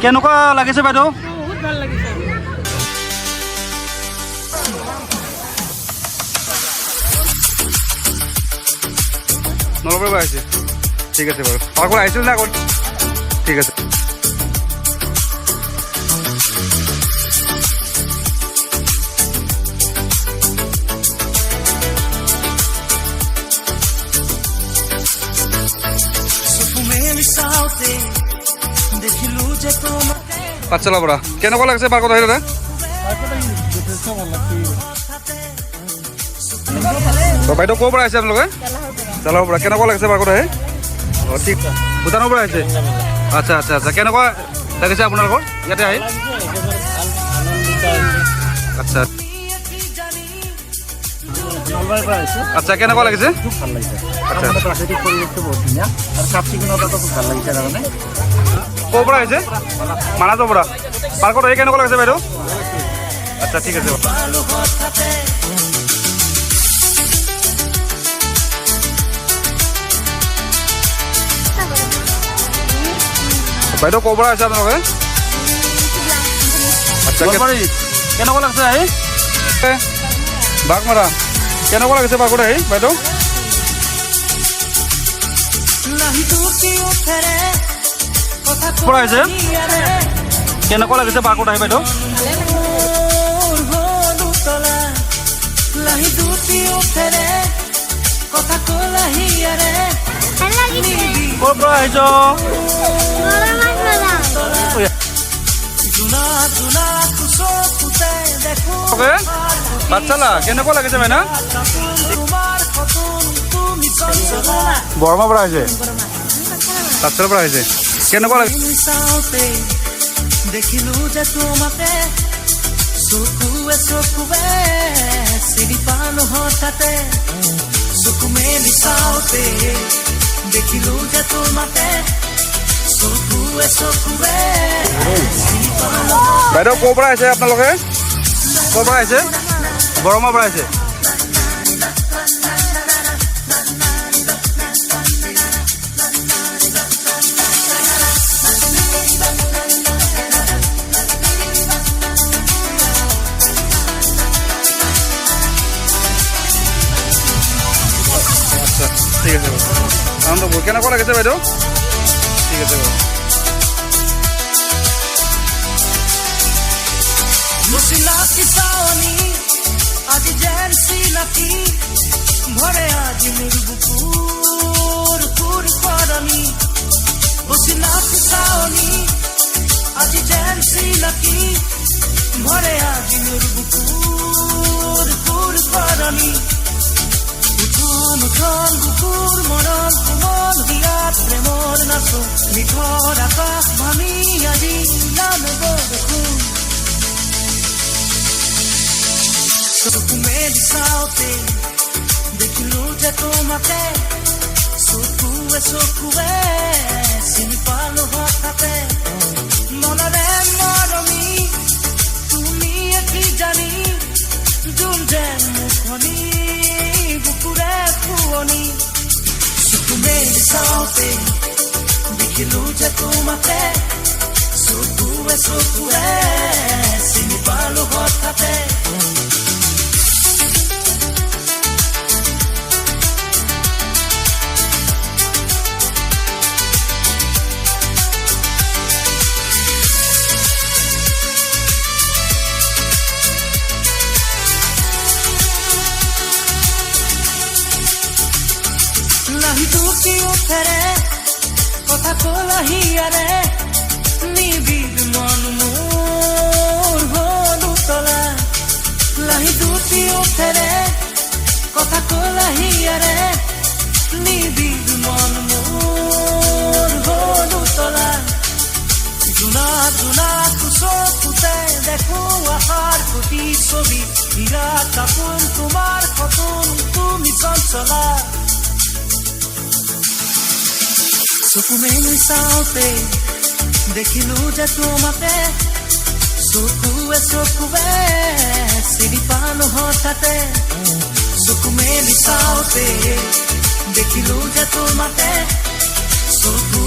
কেনেকুৱা লাগিছে বাইদেউ? বহুত ভাল লাগিছে। নলবাৰীৰ পৰা আহিছে, ঠিক আছে বাৰু। পাৰ্কত আহিছিল নে আগত? ঠিক আছে। পাঠশালাৰ পৰা কেনেকুৱা লাগিছে পাৰ্কত আহিলে? বাইদেউ ক'ৰ পৰা আহিছে আপোনালোকে? জালাহৰ পৰা। কেনেকুৱা লাগিছে পাৰ্কত আহি? অঁ ঠিক। ভূটানৰ পৰা আহিছে? আচ্ছা আচ্ছা আচ্ছা। কেনেকুৱা লাগিছে আপোনালোকৰ ইয়াতে আহি? আচ্ছা আচ্ছা, কেনেকুৱা লাগিছে? খুব ভাল লাগিছে। আচ্ছা, প্ৰাকৃতিক পৰিৱেশটো বহুত ধুনীয়া আৰু চাফ চিকুণতাটো খুব ভাল লাগিছে। তাৰমানে ক'ৰ পৰা আহিছে? মানাজৰ পৰা। পাৰ্কত আহি কেনেকুৱা লাগিছে বাইদেউ? আচ্ছা ঠিক আছে। বাইদেউ ক'ৰ পৰা আহিছে আপোনালোকে? আচ্ছা, কেনেকুৱা লাগিছে আহি? বাঘমাৰা। কেনেকুৱা লাগিছে পাৰ্কত আহি বাইদেউ? পৰা আহিছে? কেনেকুৱা লাগিছে পাৰ্কত আহি বাইদেউ? ক'ৰ পৰা আহিছ? পাঠশালা কেনেকুৱা লাগিছে মাইনা? বৰমাৰ পৰা আহিছে? পাঠশালাৰ পৰা আহিছে। কেনেকুৱা লাগিছে? দেখিলো যে তোমাতে চকুৱে চকুৱে চিনি পালো হঠাতে চকু মেলি চাওঁতে দেখিলো যে তোমাতে চকুৱে চকুৱে চিনি পালো। বাইদেউ ক'ৰ পৰা আহিছে আপোনালোকে? ক'ৰ পৰা আহিছে? বৰমাৰ পৰা আহিছে? ঠিক আছে বাৰু। আনন্দপুৰ কেনেকুৱা লাগিছে বাইদেউ? ঠিক আছে বাৰু। মুচিলাকি চাৱনি আজি যেন চিনাকি ভৰে আজি মোৰ বুকুৰ কুৰ কৰনি। মুচিলাকি চাৱনি আজি যেন চিনাকি ভৰে আজি মোৰ বুকুৰ কুৰ কৰনি। উঠন উঠন বুকুৰ মৰম কোমল হিয়াত প্ৰেমৰ নাচো নিঠৰ আকাশ ভাঙি আজি নামিব দেখোন। চকু মেলি চাওঁতে দেখিলো যে তোমাতে চকুৱে চকুৱে চিনি পালো হঠাতে মনৰে মৰমি তুমি কি জানি যোন যেন মুখনি বুকুৰে শুৱনি। চকু মেলি চাওঁতে দেখিলো যে তোমাতে চকুৱে চকুৱে চিনি পালো হঠাতে। দুটি উঠেৰে কথা কলাহিয়াৰে নিবিদ মন মোৰ হল উতলা। লাহি দুটি উঠেৰে কথা কলাহিয়াৰে নিবিদ মন মোৰ হল উতলা। জোনা জোনা চকুতে দেখো আশাৰ প্ৰতি ছবি হীৰা কাপোন তোমাৰ সপোন তুমি চঞ্চলা। চকু মেলি চাওঁতে দেখিলো যে তোমাতে চকুৱে চকুৱে চিনি পালো হঠাতে। চকু মেলি চাওঁতে দেখিলো যে তোমাতে চকু